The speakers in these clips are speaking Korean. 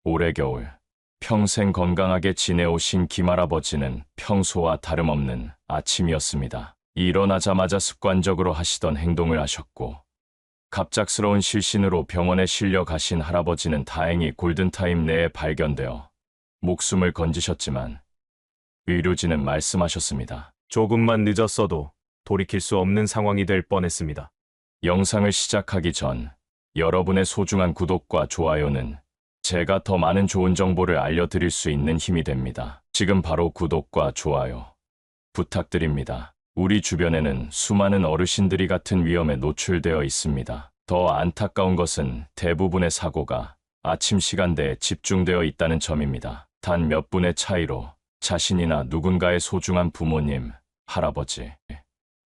올해 겨울 평생 건강하게 지내오신 김할아버지는 평소와 다름없는 아침이었습니다. 일어나자마자 습관적으로 하시던 행동을 하셨고 갑작스러운 실신으로 병원에 실려 가신 할아버지는 다행히 골든타임 내에 발견되어 목숨을 건지셨지만 의료진은 말씀하셨습니다. 조금만 늦었어도 돌이킬 수 없는 상황이 될 뻔했습니다. 영상을 시작하기 전 여러분의 소중한 구독과 좋아요는 제가 더 많은 좋은 정보를 알려드릴 수 있는 힘이 됩니다. 지금 바로 구독과 좋아요 부탁드립니다. 우리 주변에는 수많은 어르신들이 같은 위험에 노출되어 있습니다. 더 안타까운 것은 대부분의 사고가 아침 시간대에 집중되어 있다는 점입니다. 단 몇 분의 차이로 자신이나 누군가의 소중한 부모님, 할아버지,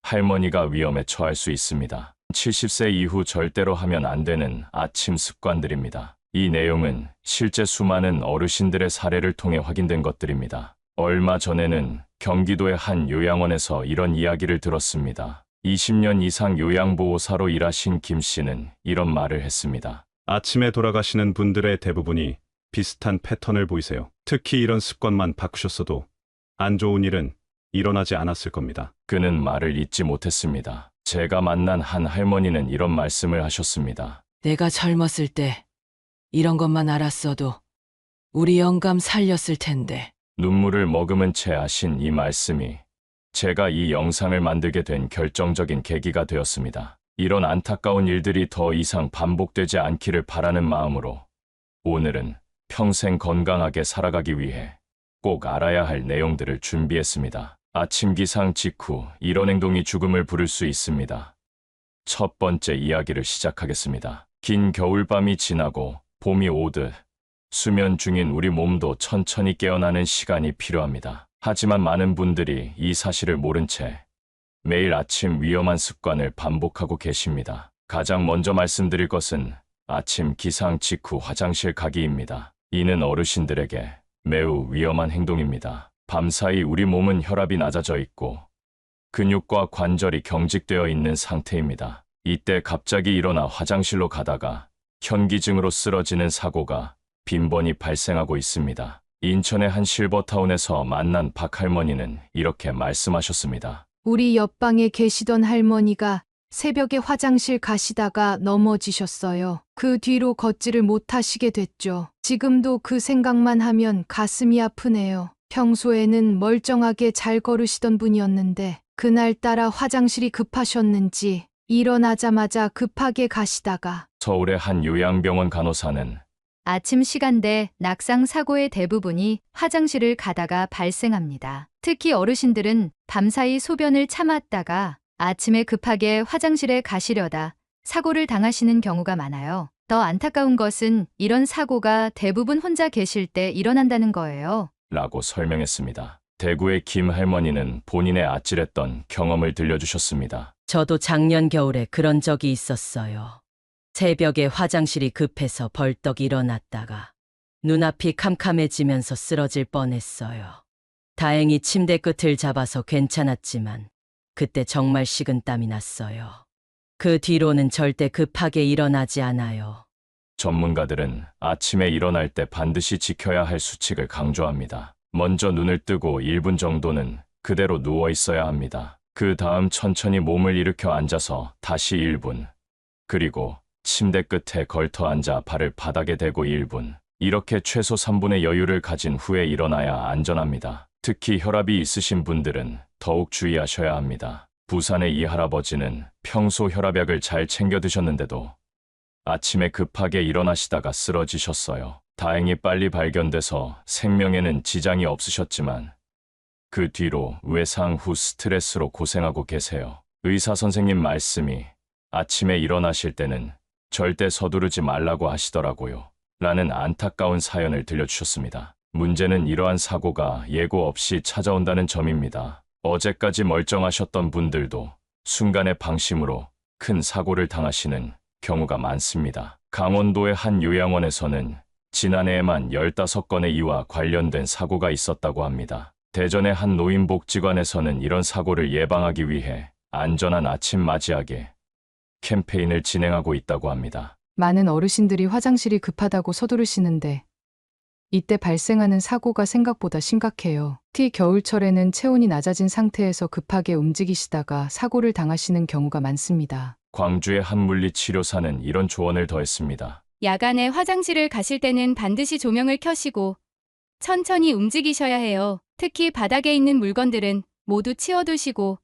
할머니가 위험에 처할 수 있습니다. 70세 이후 절대로 하면 안 되는 아침 습관들입니다. 이 내용은 실제 수많은 어르신들의 사례를 통해 확인된 것들입니다. 얼마 전에는 경기도의 한 요양원에서 이런 이야기를 들었습니다. 20년 이상 요양보호사로 일하신 김 씨는 이런 말을 했습니다. 아침에 돌아가시는 분들의 대부분이 비슷한 패턴을 보이세요. 특히 이런 습관만 바꾸셨어도 안 좋은 일은 일어나지 않았을 겁니다. 그는 말을 잊지 못했습니다. 제가 만난 한 할머니는 이런 말씀을 하셨습니다. 내가 젊었을 때 이런 것만 알았어도 우리 영감 살렸을 텐데. 눈물을 머금은 채 하신 이 말씀이 제가 이 영상을 만들게 된 결정적인 계기가 되었습니다. 이런 안타까운 일들이 더 이상 반복되지 않기를 바라는 마음으로 오늘은 평생 건강하게 살아가기 위해 꼭 알아야 할 내용들을 준비했습니다. 아침 기상 직후 이런 행동이 죽음을 부를 수 있습니다. 첫 번째 이야기를 시작하겠습니다. 긴 겨울밤이 지나고 봄이 오듯 수면 중인 우리 몸도 천천히 깨어나는 시간이 필요합니다. 하지만 많은 분들이 이 사실을 모른 채 매일 아침 위험한 습관을 반복하고 계십니다. 가장 먼저 말씀드릴 것은 아침 기상 직후 화장실 가기입니다. 이는 어르신들에게 매우 위험한 행동입니다. 밤사이 우리 몸은 혈압이 낮아져 있고 근육과 관절이 경직되어 있는 상태입니다. 이때 갑자기 일어나 화장실로 가다가 현기증으로 쓰러지는 사고가 빈번히 발생하고 있습니다. 인천의 한 실버타운에서 만난 박 할머니는 이렇게 말씀하셨습니다. 우리 옆방에 계시던 할머니가 새벽에 화장실 가시다가 넘어지셨어요. 그 뒤로 걷지를 못하시게 됐죠. 지금도 그 생각만 하면 가슴이 아프네요. 평소에는 멀쩡하게 잘 걸으시던 분이었는데 그날따라 화장실이 급하셨는지 일어나자마자 급하게 가시다가 서울의 한 요양병원 간호사는 아침 시간대 낙상 사고의 대부분이 화장실을 가다가 발생합니다. 특히 어르신들은 밤사이 소변을 참았다가 아침에 급하게 화장실에 가시려다 사고를 당하시는 경우가 많아요. 더 안타까운 것은 이런 사고가 대부분 혼자 계실 때 일어난다는 거예요. 라고 설명했습니다. 대구의 김 할머니는 본인의 아찔했던 경험을 들려주셨습니다. 저도 작년 겨울에 그런 적이 있었어요. 새벽에 화장실이 급해서 벌떡 일어났다가 눈앞이 캄캄해지면서 쓰러질 뻔했어요. 다행히 침대 끝을 잡아서 괜찮았지만 그때 정말 식은땀이 났어요. 그 뒤로는 절대 급하게 일어나지 않아요. 전문가들은 아침에 일어날 때 반드시 지켜야 할 수칙을 강조합니다. 먼저 눈을 뜨고 1분 정도는 그대로 누워 있어야 합니다. 그 다음 천천히 몸을 일으켜 앉아서 다시 1분, 그리고 침대 끝에 걸터 앉아 발을 바닥에 대고 1분, 이렇게 최소 3분의 여유를 가진 후에 일어나야 안전합니다. 특히 혈압이 있으신 분들은 더욱 주의하셔야 합니다. 부산의 이 할아버지는 평소 혈압약을 잘 챙겨 드셨는데도 아침에 급하게 일어나시다가 쓰러지셨어요. 다행히 빨리 발견돼서 생명에는 지장이 없으셨지만 그 뒤로 외상 후 스트레스로 고생하고 계세요. 의사 선생님 말씀이 아침에 일어나실 때는 절대 서두르지 말라고 하시더라고요. 라는 안타까운 사연을 들려주셨습니다. 문제는 이러한 사고가 예고 없이 찾아온다는 점입니다. 어제까지 멀쩡하셨던 분들도 순간의 방심으로 큰 사고를 당하시는 경우가 많습니다. 강원도의 한 요양원에서는 지난해에만 15건의 이와 관련된 사고가 있었다고 합니다. 대전의 한 노인복지관에서는 이런 사고를 예방하기 위해 안전한 아침 맞이하게 캠페인을 진행하고 있다고 합니다. 많은 어르신들이 화장실이 급하다고 서두르시는데 이때 발생하는 사고가 생각보다 심각해요. 특히 겨울철에는 체온이 낮아진 상태에서 급하게 움직이시다가 사고를 당하시는 경우가 많습니다. 광주의 한 물리치료사는 이런 조언을 더했습니다. 야간에 화장실을 가실 때는 반드시 조명을 켜시고 천천히 움직이셔야 해요. 특히 바닥에 있는 물건들은 모두 치워두시고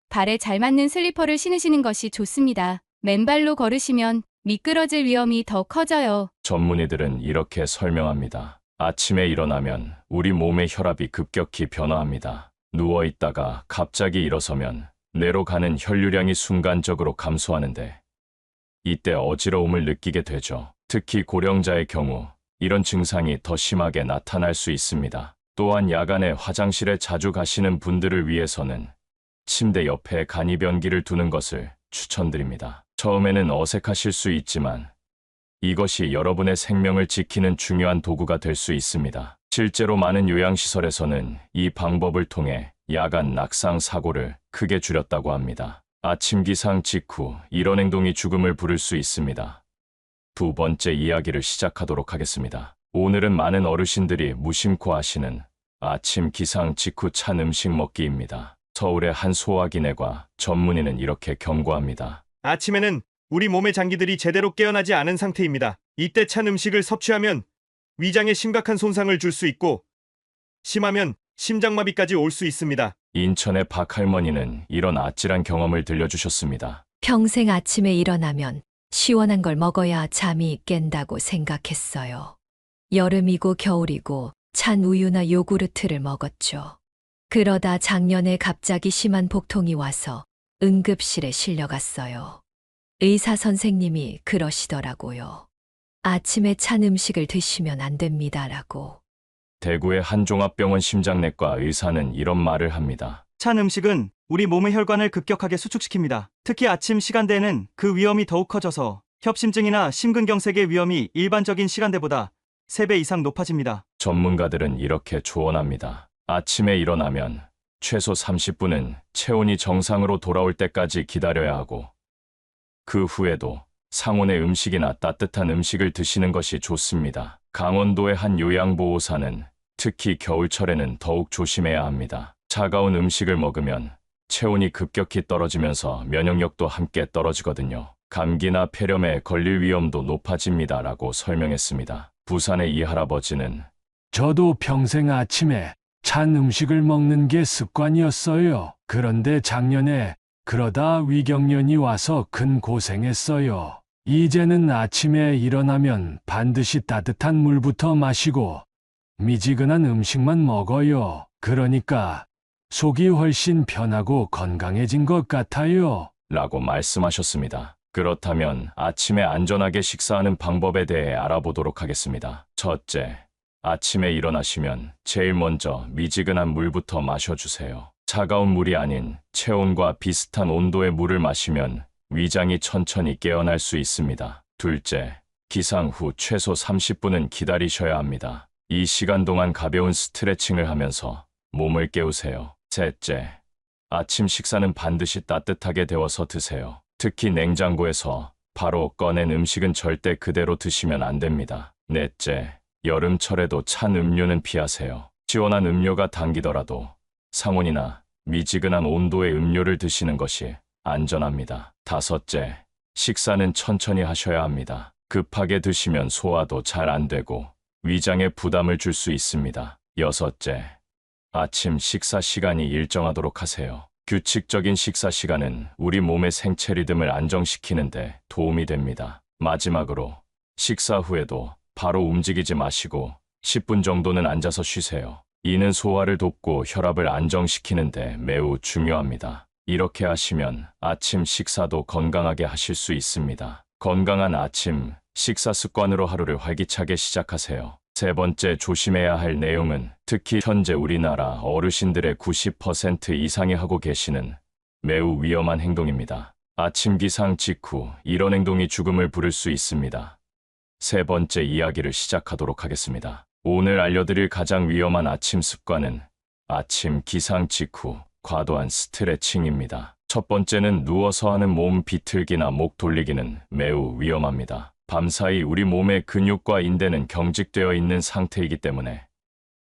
발에 잘 맞는 슬리퍼를 신으시는 것이 좋습니다. 맨발로 걸으시면 미끄러질 위험이 더 커져요. 전문의들은 이렇게 설명합니다. 아침에 일어나면 우리 몸의 혈압이 급격히 변화합니다. 누워 있다가 갑자기 일어서면 뇌로 가는 혈류량이 순간적으로 감소하는데 이때 어지러움을 느끼게 되죠. 특히 고령자의 경우 이런 증상이 더 심하게 나타날 수 있습니다. 또한 야간에 화장실에 자주 가시는 분들을 위해서는 침대 옆에 간이변기를 두는 것을 추천드립니다. 처음에는 어색하실 수 있지만 이것이 여러분의 생명을 지키는 중요한 도구가 될 수 있습니다. 실제로 많은 요양시설에서는 이 방법을 통해 야간 낙상 사고를 크게 줄였다고 합니다. 아침 기상 직후 이런 행동이 죽음을 부를 수 있습니다. 두 번째 이야기를 시작하도록 하겠습니다. 오늘은 많은 어르신들이 무심코 하시는 아침 기상 직후 찬 음식 먹기입니다. 서울의 한 소화기내과 전문의는 이렇게 경고합니다. 아침에는 우리 몸의 장기들이 제대로 깨어나지 않은 상태입니다. 이때 찬 음식을 섭취하면 위장에 심각한 손상을 줄 수 있고 심하면 심장마비까지 올 수 있습니다. 인천의 박 할머니는 이런 아찔한 경험을 들려주셨습니다. 평생 아침에 일어나면 시원한 걸 먹어야 잠이 깬다고 생각했어요. 여름이고 겨울이고 찬 우유나 요구르트를 먹었죠. 그러다 작년에 갑자기 심한 복통이 와서 응급실에 실려갔어요. 의사 선생님이 그러시더라고요. 아침에 찬 음식을 드시면 안 됩니다라고. 대구의 한 종합병원 심장내과 의사는 이런 말을 합니다. 찬 음식은 우리 몸의 혈관을 급격하게 수축시킵니다. 특히 아침 시간대에는 그 위험이 더욱 커져서 협심증이나 심근경색의 위험이 일반적인 시간대보다 3배 이상 높아집니다. 전문가들은 이렇게 조언합니다. 아침에 일어나면 최소 30분은 체온이 정상으로 돌아올 때까지 기다려야 하고 그 후에도 상온의 음식이나 따뜻한 음식을 드시는 것이 좋습니다. 강원도의 한 요양보호사는 특히 겨울철에는 더욱 조심해야 합니다. 차가운 음식을 먹으면 체온이 급격히 떨어지면서 면역력도 함께 떨어지거든요. 감기나 폐렴에 걸릴 위험도 높아집니다라고 설명했습니다. 부산의 이 할아버지는 저도 평생 아침에 찬 음식을 먹는 게 습관이었어요. 그런데 작년에 그러다 위경련이 와서 큰 고생했어요. 이제는 아침에 일어나면 반드시 따뜻한 물부터 마시고 미지근한 음식만 먹어요. 그러니까 속이 훨씬 편하고 건강해진 것 같아요. 라고 말씀하셨습니다. 그렇다면 아침에 안전하게 식사하는 방법에 대해 알아보도록 하겠습니다. 첫째, 아침에 일어나시면 제일 먼저 미지근한 물부터 마셔주세요. 차가운 물이 아닌 체온과 비슷한 온도의 물을 마시면 위장이 천천히 깨어날 수 있습니다. 둘째, 기상 후 최소 30분은 기다리셔야 합니다. 이 시간 동안 가벼운 스트레칭을 하면서 몸을 깨우세요. 셋째, 아침 식사는 반드시 따뜻하게 데워서 드세요. 특히 냉장고에서 바로 꺼낸 음식은 절대 그대로 드시면 안 됩니다. 넷째, 여름철에도 찬 음료는 피하세요. 시원한 음료가 당기더라도 상온이나 미지근한 온도의 음료를 드시는 것이 안전합니다. 다섯째, 식사는 천천히 하셔야 합니다. 급하게 드시면 소화도 잘 안 되고 위장에 부담을 줄 수 있습니다. 여섯째, 아침 식사 시간이 일정하도록 하세요. 규칙적인 식사 시간은 우리 몸의 생체 리듬을 안정시키는데 도움이 됩니다. 마지막으로 식사 후에도 바로 움직이지 마시고 10분 정도는 앉아서 쉬세요. 이는 소화를 돕고 혈압을 안정시키는데 매우 중요합니다. 이렇게 하시면 아침 식사도 건강하게 하실 수 있습니다. 건강한 아침 식사 습관으로 하루를 활기차게 시작하세요. 세 번째 조심해야 할 내용은 특히 현재 우리나라 어르신들의 90% 이상이 하고 계시는 매우 위험한 행동입니다. 아침 기상 직후 이런 행동이 죽음을 부를 수 있습니다. 세 번째 이야기를 시작하도록 하겠습니다. 오늘 알려드릴 가장 위험한 아침 습관은 아침 기상 직후 과도한 스트레칭입니다. 첫 번째는 누워서 하는 몸 비틀기나 목 돌리기는 매우 위험합니다. 밤사이 우리 몸의 근육과 인대는 경직되어 있는 상태이기 때문에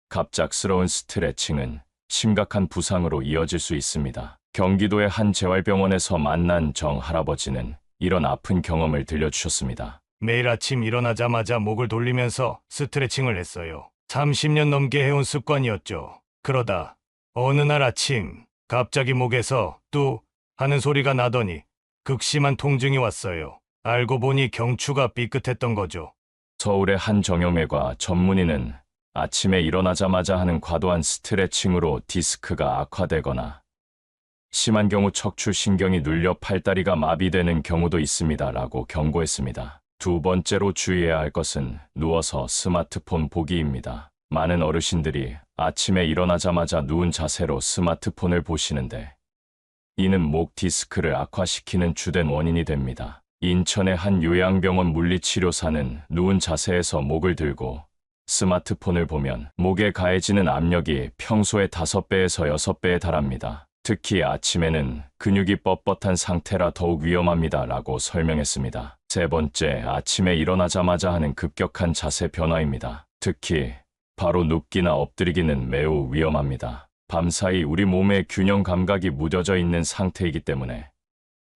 갑작스러운 스트레칭은 심각한 부상으로 이어질 수 있습니다. 경기도의 한 재활병원에서 만난 정 할아버지는 이런 아픈 경험을 들려주셨습니다. 매일 아침 일어나자마자 목을 돌리면서 스트레칭을 했어요. 30년 넘게 해온 습관이었죠. 그러다 어느 날 아침 갑자기 목에서 뚝 하는 소리가 나더니 극심한 통증이 왔어요. 알고 보니 경추가 삐끗했던 거죠. 서울의 한 정형외과 전문의는 아침에 일어나자마자 하는 과도한 스트레칭으로 디스크가 악화되거나 심한 경우 척추신경이 눌려 팔다리가 마비되는 경우도 있습니다라고 경고했습니다. 두 번째로 주의해야 할 것은 누워서 스마트폰 보기입니다. 많은 어르신들이 아침에 일어나자마자 누운 자세로 스마트폰을 보시는데 이는 목 디스크를 악화시키는 주된 원인이 됩니다. 인천의 한 요양병원 물리치료사는 누운 자세에서 목을 들고 스마트폰을 보면 목에 가해지는 압력이 평소의 5배에서 6배에 달합니다. 특히 아침에는 근육이 뻣뻣한 상태라 더욱 위험합니다라고 설명했습니다. 세 번째, 아침에 일어나자마자 하는 급격한 자세 변화입니다. 특히 바로 눕기나 엎드리기는 매우 위험합니다. 밤사이 우리 몸의 균형 감각이 무뎌져 있는 상태이기 때문에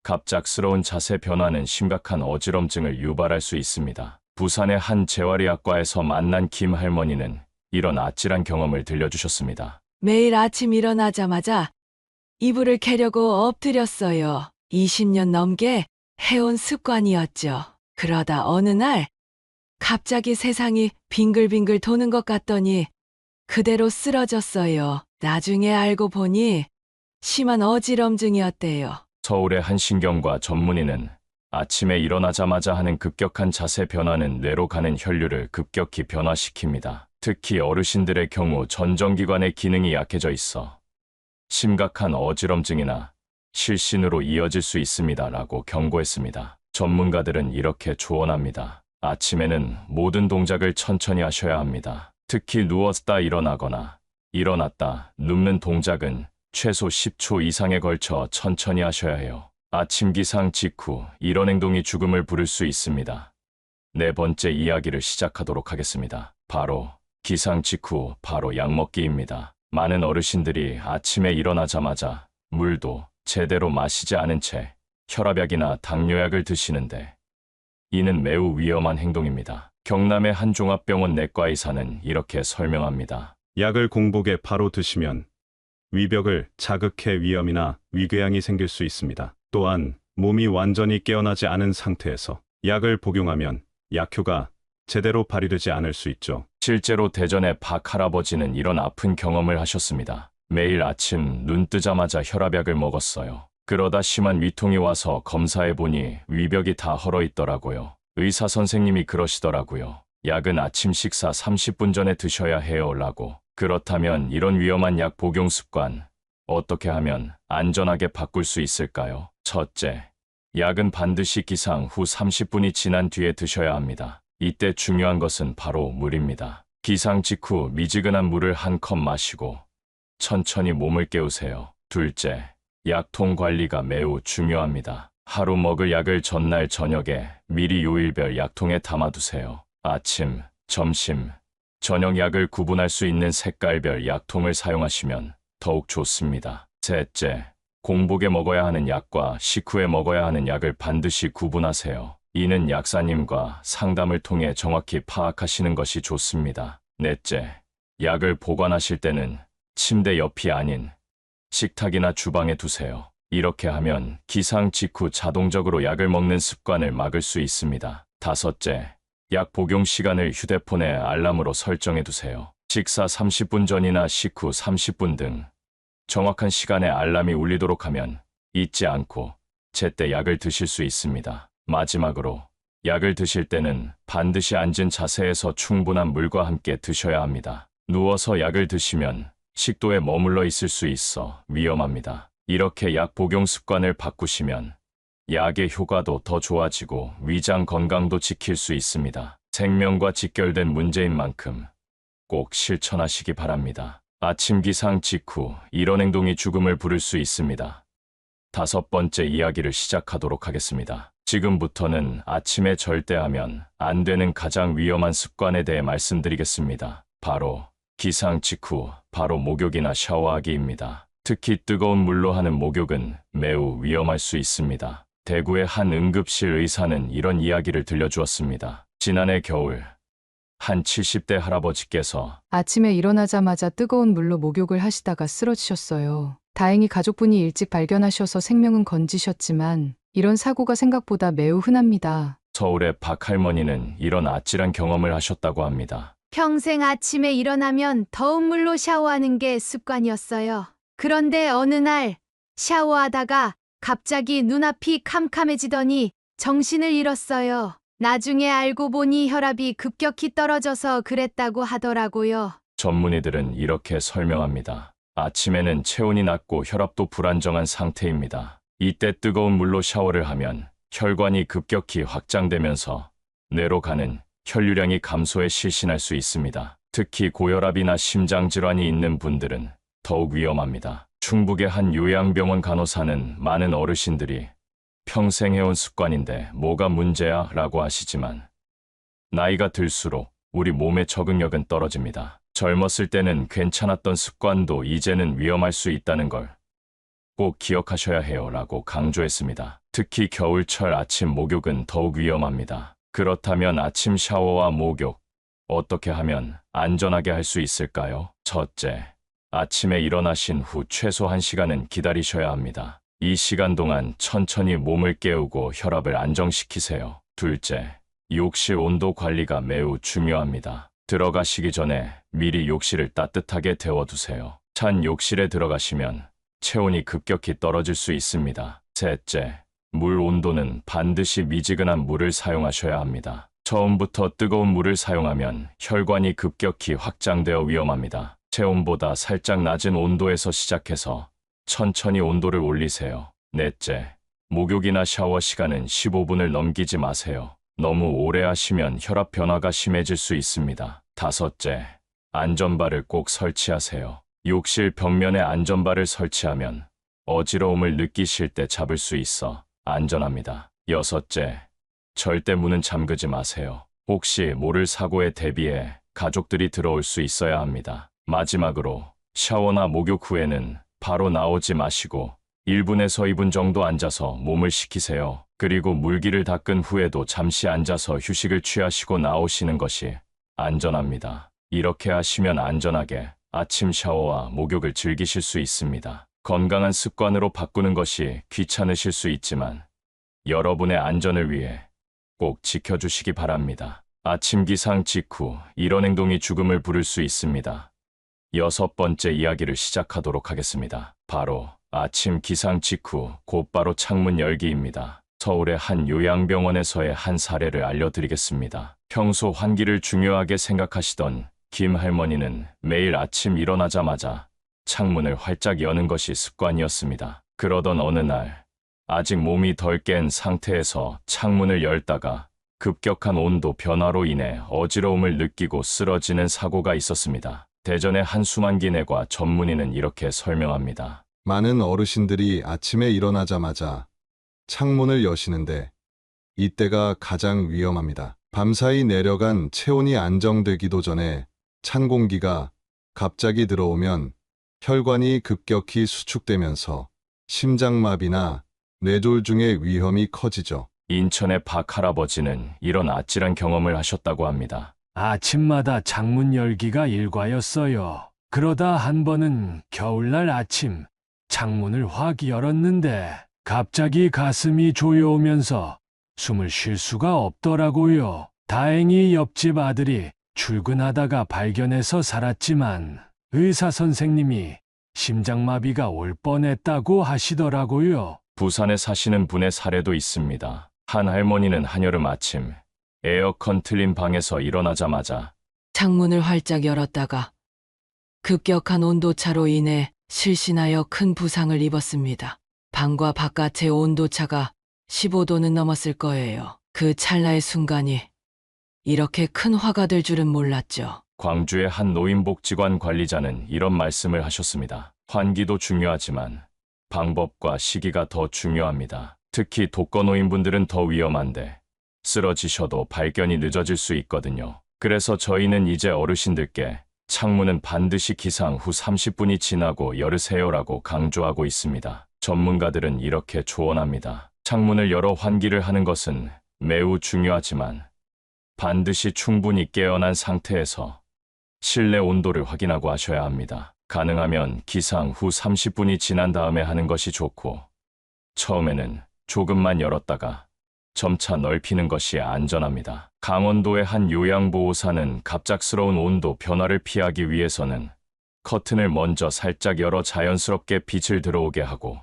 갑작스러운 자세 변화는 심각한 어지럼증을 유발할 수 있습니다. 부산의 한 재활의학과에서 만난 김 할머니는 이런 아찔한 경험을 들려주셨습니다. 매일 아침 일어나자마자 이불을 캐려고 엎드렸어요. 20년 넘게 해온 습관이었죠. 그러다 어느 날 갑자기 세상이 빙글빙글 도는 것 같더니 그대로 쓰러졌어요. 나중에 알고 보니 심한 어지럼증이었대요. 서울의 한 신경과 전문의는 아침에 일어나자마자 하는 급격한 자세 변화는 뇌로 가는 혈류를 급격히 변화시킵니다. 특히 어르신들의 경우 전정기관의 기능이 약해져 있어 심각한 어지럼증이나 실신으로 이어질 수 있습니다라고 경고했습니다. 전문가들은 이렇게 조언합니다. 아침에는 모든 동작을 천천히 하셔야 합니다. 특히 누웠다 일어나거나 일어났다 눕는 동작은 최소 10초 이상에 걸쳐 천천히 하셔야 해요. 아침 기상 직후 이런 행동이 죽음을 부를 수 있습니다. 네 번째 이야기를 시작하도록 하겠습니다. 바로 기상 직후 바로 약 먹기입니다. 많은 어르신들이 아침에 일어나자마자 물도 제대로 마시지 않은 채 혈압약이나 당뇨약을 드시는데 이는 매우 위험한 행동입니다. 경남의 한 종합병원 내과의사는 이렇게 설명합니다. 약을 공복에 바로 드시면 위벽을 자극해 위염이나 위궤양이 생길 수 있습니다. 또한 몸이 완전히 깨어나지 않은 상태에서 약을 복용하면 약효가 제대로 발휘되지 않을 수 있죠. 실제로 대전의 박 할아버지는 이런 아픈 경험을 하셨습니다. 매일 아침 눈 뜨자마자 혈압약을 먹었어요. 그러다 심한 위통이 와서 검사해보니 위벽이 다 헐어있더라고요. 의사 선생님이 그러시더라고요. 약은 아침 식사 30분 전에 드셔야 해요 라고. 그렇다면 이런 위험한 약 복용 습관 어떻게 하면 안전하게 바꿀 수 있을까요? 첫째, 약은 반드시 기상 후 30분이 지난 뒤에 드셔야 합니다. 이때 중요한 것은 바로 물입니다. 기상 직후 미지근한 물을 한 컵 마시고 천천히 몸을 깨우세요. 둘째, 약통 관리가 매우 중요합니다. 하루 먹을 약을 전날 저녁에 미리 요일별 약통에 담아두세요. 아침, 점심, 저녁 약을 구분할 수 있는 색깔별 약통을 사용하시면 더욱 좋습니다. 셋째, 공복에 먹어야 하는 약과 식후에 먹어야 하는 약을 반드시 구분하세요. 이는 약사님과 상담을 통해 정확히 파악하시는 것이 좋습니다. 넷째, 약을 보관하실 때는 침대 옆이 아닌 식탁이나 주방에 두세요. 이렇게 하면 기상 직후 자동적으로 약을 먹는 습관을 막을 수 있습니다. 다섯째, 약 복용 시간을 휴대폰에 알람으로 설정해 두세요. 식사 30분 전이나 식후 30분 등 정확한 시간에 알람이 울리도록 하면 잊지 않고 제때 약을 드실 수 있습니다. 마지막으로 약을 드실 때는 반드시 앉은 자세에서 충분한 물과 함께 드셔야 합니다. 누워서 약을 드시면 식도에 머물러 있을 수 있어 위험합니다. 이렇게 약 복용 습관을 바꾸시면 약의 효과도 더 좋아지고 위장 건강도 지킬 수 있습니다. 생명과 직결된 문제인 만큼 꼭 실천하시기 바랍니다. 아침 기상 직후 이런 행동이 죽음을 부를 수 있습니다. 다섯 번째 이야기를 시작하도록 하겠습니다. 지금부터는 아침에 절대 하면 안 되는 가장 위험한 습관에 대해 말씀드리겠습니다. 바로 기상 직후 바로 목욕이나 샤워하기입니다. 특히 뜨거운 물로 하는 목욕은 매우 위험할 수 있습니다. 대구의 한 응급실 의사는 이런 이야기를 들려주었습니다. 지난해 겨울 한 70대 할아버지께서 아침에 일어나자마자 뜨거운 물로 목욕을 하시다가 쓰러지셨어요. 다행히 가족분이 일찍 발견하셔서 생명은 건지셨지만 이런 사고가 생각보다 매우 흔합니다. 서울의 박 할머니는 이런 아찔한 경험을 하셨다고 합니다. 평생 아침에 일어나면 더운 물로 샤워하는 게 습관이었어요. 그런데 어느 날 샤워하다가 갑자기 눈앞이 캄캄해지더니 정신을 잃었어요. 나중에 알고 보니 혈압이 급격히 떨어져서 그랬다고 하더라고요. 전문의들은 이렇게 설명합니다. 아침에는 체온이 낮고 혈압도 불안정한 상태입니다. 이때 뜨거운 물로 샤워를 하면 혈관이 급격히 확장되면서 뇌로 가는 혈류량이 감소해 실신할 수 있습니다. 특히 고혈압이나 심장질환이 있는 분들은 더욱 위험합니다. 충북의 한 요양병원 간호사는 많은 어르신들이 평생 해온 습관인데 뭐가 문제야? 라고 하시지만 나이가 들수록 우리 몸의 적응력은 떨어집니다. 젊었을 때는 괜찮았던 습관도 이제는 위험할 수 있다는 걸 꼭 기억하셔야 해요 라고 강조했습니다. 특히 겨울철 아침 목욕은 더욱 위험합니다. 그렇다면 아침 샤워와 목욕 어떻게 하면 안전하게 할 수 있을까요? 첫째, 아침에 일어나신 후 최소 1시간은 기다리셔야 합니다. 이 시간 동안 천천히 몸을 깨우고 혈압을 안정시키세요. 둘째, 욕실 온도 관리가 매우 중요합니다. 들어가시기 전에 미리 욕실을 따뜻하게 데워두세요. 찬 욕실에 들어가시면 체온이 급격히 떨어질 수 있습니다. 셋째, 물 온도는 반드시 미지근한 물을 사용하셔야 합니다. 처음부터 뜨거운 물을 사용하면 혈관이 급격히 확장되어 위험합니다. 체온보다 살짝 낮은 온도에서 시작해서 천천히 온도를 올리세요. 넷째, 목욕이나 샤워 시간은 15분을 넘기지 마세요. 너무 오래 하시면 혈압 변화가 심해질 수 있습니다. 다섯째, 안전바를 꼭 설치하세요. 욕실 벽면에 안전바를 설치하면 어지러움을 느끼실 때 잡을 수 있어 안전합니다. 여섯째, 절대 문은 잠그지 마세요. 혹시 모를 사고에 대비해 가족들이 들어올 수 있어야 합니다. 마지막으로 샤워나 목욕 후에는 바로 나오지 마시고 1분에서 2분 정도 앉아서 몸을 식히세요. 그리고 물기를 닦은 후에도 잠시 앉아서 휴식을 취하시고 나오시는 것이 안전합니다. 이렇게 하시면 안전하게 아침 샤워와 목욕을 즐기실 수 있습니다. 건강한 습관으로 바꾸는 것이 귀찮으실 수 있지만 여러분의 안전을 위해 꼭 지켜주시기 바랍니다. 아침 기상 직후 이런 행동이 죽음을 부를 수 있습니다. 6번째 이야기를 시작하도록 하겠습니다. 바로 아침 기상 직후 곧바로 창문 열기입니다. 서울의 한 요양병원에서의 한 사례를 알려드리겠습니다. 평소 환기를 중요하게 생각하시던 김 할머니는 매일 아침 일어나자마자 창문을 활짝 여는 것이 습관이었습니다. 그러던 어느 날 아직 몸이 덜 깬 상태에서 창문을 열다가 급격한 온도 변화로 인해 어지러움을 느끼고 쓰러지는 사고가 있었습니다. 대전의 한 수만기내과 전문의는 이렇게 설명합니다. 많은 어르신들이 아침에 일어나자마자 창문을 여시는데 이때가 가장 위험합니다. 밤사이 내려간 체온이 안정되기도 전에 찬 공기가 갑자기 들어오면 혈관이 급격히 수축되면서 심장마비나 뇌졸중의 위험이 커지죠. 인천의 박 할아버지는 이런 아찔한 경험을 하셨다고 합니다. 아침마다 창문 열기가 일과였어요. 그러다 한 번은 겨울날 아침 창문을 확 열었는데 갑자기 가슴이 조여오면서 숨을 쉴 수가 없더라고요. 다행히 옆집 아들이 출근하다가 발견해서 살았지만 의사 선생님이 심장마비가 올 뻔했다고 하시더라고요. 부산에 사시는 분의 사례도 있습니다. 한 할머니는 한여름 아침 에어컨 틀린 방에서 일어나자마자 창문을 활짝 열었다가 급격한 온도차로 인해 실신하여 큰 부상을 입었습니다. 방과 바깥의 온도차가 15도는 넘었을 거예요. 그 찰나의 순간이 이렇게 큰 화가 될 줄은 몰랐죠. 광주의 한 노인복지관 관리자는 이런 말씀을 하셨습니다. 환기도 중요하지만 방법과 시기가 더 중요합니다. 특히 독거노인분들은 더 위험한데 쓰러지셔도 발견이 늦어질 수 있거든요. 그래서 저희는 이제 어르신들께 창문은 반드시 기상 후 30분이 지나고 열으세요라고 강조하고 있습니다. 전문가들은 이렇게 조언합니다. 창문을 열어 환기를 하는 것은 매우 중요하지만 반드시 충분히 깨어난 상태에서 실내 온도를 확인하고 하셔야 합니다. 가능하면 기상 후 30분이 지난 다음에 하는 것이 좋고, 처음에는 조금만 열었다가 점차 넓히는 것이 안전합니다. 강원도의 한 요양보호사는 갑작스러운 온도 변화를 피하기 위해서는 커튼을 먼저 살짝 열어 자연스럽게 빛을 들어오게 하고,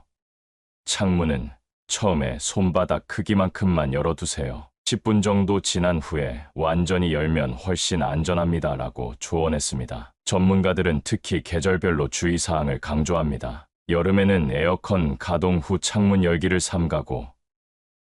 창문은 처음에 손바닥 크기만큼만 열어두세요. 10분 정도 지난 후에 완전히 열면 훨씬 안전합니다라고 조언했습니다. 전문가들은 특히 계절별로 주의사항을 강조합니다. 여름에는 에어컨 가동 후 창문 열기를 삼가고,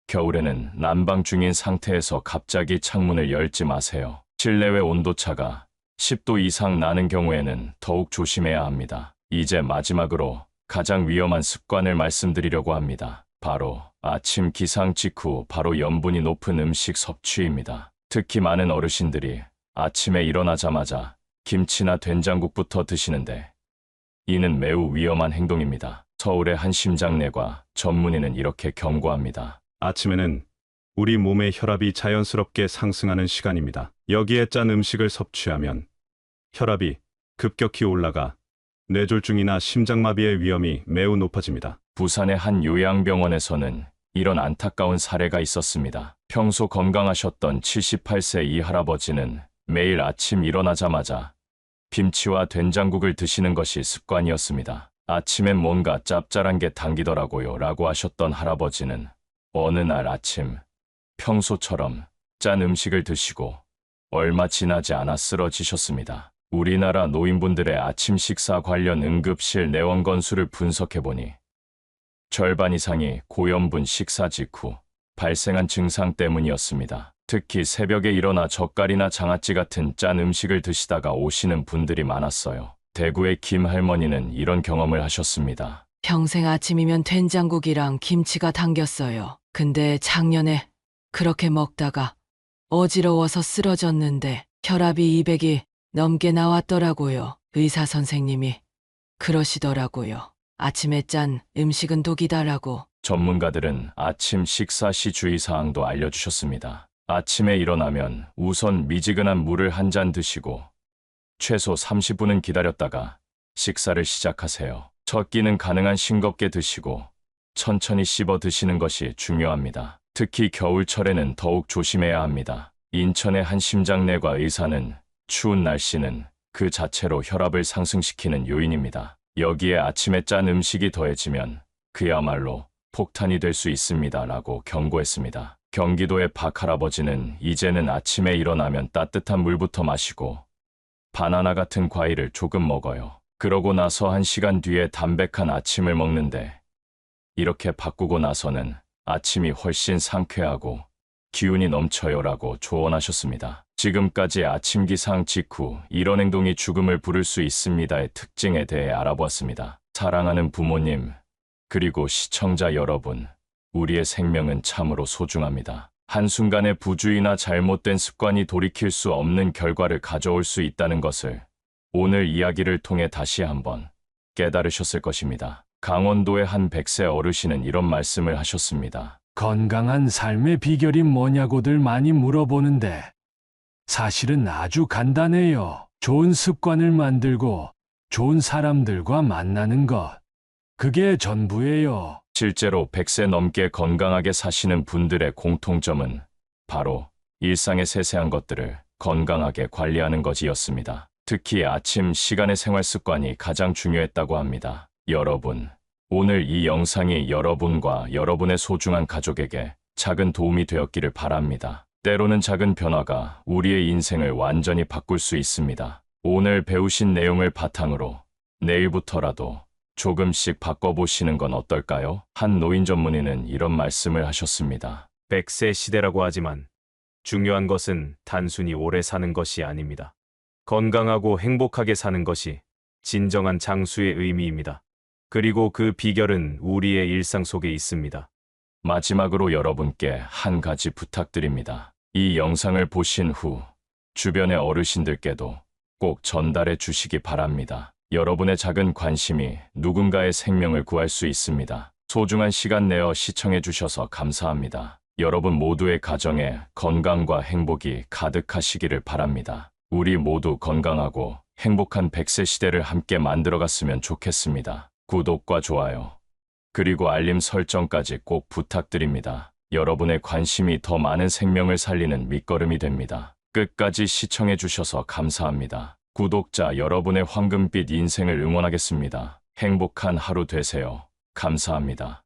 겨울에는 난방 중인 상태에서 갑자기 창문을 열지 마세요. 실내외 온도차가 10도 이상 나는 경우에는 더욱 조심해야 합니다. 이제 마지막으로 가장 위험한 습관을 말씀드리려고 합니다. 바로 아침 기상 직후 바로 염분이 높은 음식 섭취입니다. 특히 많은 어르신들이 아침에 일어나자마자 김치나 된장국부터 드시는데 이는 매우 위험한 행동입니다. 서울의 한 심장내과 전문의는 이렇게 경고합니다. 아침에는 우리 몸의 혈압이 자연스럽게 상승하는 시간입니다. 여기에 짠 음식을 섭취하면 혈압이 급격히 올라가 뇌졸중이나 심장마비의 위험이 매우 높아집니다. 부산의 한 요양병원에서는 이런 안타까운 사례가 있었습니다. 평소 건강하셨던 78세 이 할아버지는 매일 아침 일어나자마자 김치와 된장국을 드시는 것이 습관이었습니다. 아침엔 뭔가 짭짤한 게 당기더라고요 라고 하셨던 할아버지는 어느 날 아침 평소처럼 짠 음식을 드시고 얼마 지나지 않아 쓰러지셨습니다. 우리나라 노인분들의 아침 식사 관련 응급실 내원 건수를 분석해보니 절반 이상이 고염분 식사 직후 발생한 증상 때문이었습니다. 특히 새벽에 일어나 젓갈이나 장아찌 같은 짠 음식을 드시다가 오시는 분들이 많았어요. 대구의 김 할머니는 이런 경험을 하셨습니다. 평생 아침이면 된장국이랑 김치가 당겼어요. 근데 작년에 그렇게 먹다가 어지러워서 쓰러졌는데 혈압이 200이 넘게 나왔더라고요. 의사 선생님이 그러시더라고요. 아침에 짠 음식은 독이다라고. 전문가들은 아침 식사 시 주의사항도 알려주셨습니다. 아침에 일어나면 우선 미지근한 물을 한 잔 드시고 최소 30분은 기다렸다가 식사를 시작하세요. 첫 끼는 가능한 싱겁게 드시고 천천히 씹어 드시는 것이 중요합니다. 특히 겨울철에는 더욱 조심해야 합니다. 인천의 한 심장내과 의사는 추운 날씨는 그 자체로 혈압을 상승시키는 요인입니다. 여기에 아침에 짠 음식이 더해지면 그야말로 폭탄이 될 수 있습니다라고 경고했습니다. 경기도의 박 할아버지는 이제는 아침에 일어나면 따뜻한 물부터 마시고 바나나 같은 과일을 조금 먹어요. 그러고 나서 1시간 뒤에 담백한 아침을 먹는데 이렇게 바꾸고 나서는 아침이 훨씬 상쾌하고 기운이 넘쳐요라고 조언하셨습니다. 지금까지 아침 기상 직후 이런 행동이 죽음을 부를 수 있습니다의 특징에 대해 알아보았습니다. 사랑하는 부모님, 그리고 시청자 여러분, 우리의 생명은 참으로 소중합니다. 한순간의 부주의나 잘못된 습관이 돌이킬 수 없는 결과를 가져올 수 있다는 것을 오늘 이야기를 통해 다시 한번 깨달으셨을 것입니다. 강원도의 한 100세 어르신은 이런 말씀을 하셨습니다. 건강한 삶의 비결이 뭐냐고들 많이 물어보는데 사실은 아주 간단해요. 좋은 습관을 만들고 좋은 사람들과 만나는 것. 그게 전부예요. 실제로 100세 넘게 건강하게 사시는 분들의 공통점은 바로 일상의 세세한 것들을 건강하게 관리하는 것이었습니다. 특히 아침 시간의 생활 습관이 가장 중요했다고 합니다. 여러분, 오늘 이 영상이 여러분과 여러분의 소중한 가족에게 작은 도움이 되었기를 바랍니다. 때로는 작은 변화가 우리의 인생을 완전히 바꿀 수 있습니다. 오늘 배우신 내용을 바탕으로 내일부터라도 조금씩 바꿔보시는 건 어떨까요? 한 노인 전문의는 이런 말씀을 하셨습니다. 100세 시대라고 하지만 중요한 것은 단순히 오래 사는 것이 아닙니다. 건강하고 행복하게 사는 것이 진정한 장수의 의미입니다. 그리고 그 비결은 우리의 일상 속에 있습니다. 마지막으로 여러분께 한 가지 부탁드립니다. 이 영상을 보신 후 주변의 어르신들께도 꼭 전달해 주시기 바랍니다. 여러분의 작은 관심이 누군가의 생명을 구할 수 있습니다. 소중한 시간 내어 시청해 주셔서 감사합니다. 여러분 모두의 가정에 건강과 행복이 가득하시기를 바랍니다. 우리 모두 건강하고 행복한 100세 시대를 함께 만들어갔으면 좋겠습니다. 구독과 좋아요, 그리고 알림 설정까지 꼭 부탁드립니다. 여러분의 관심이 더 많은 생명을 살리는 밑거름이 됩니다. 끝까지 시청해 주셔서 감사합니다. 구독자 여러분의 황금빛 인생을 응원하겠습니다. 행복한 하루 되세요. 감사합니다.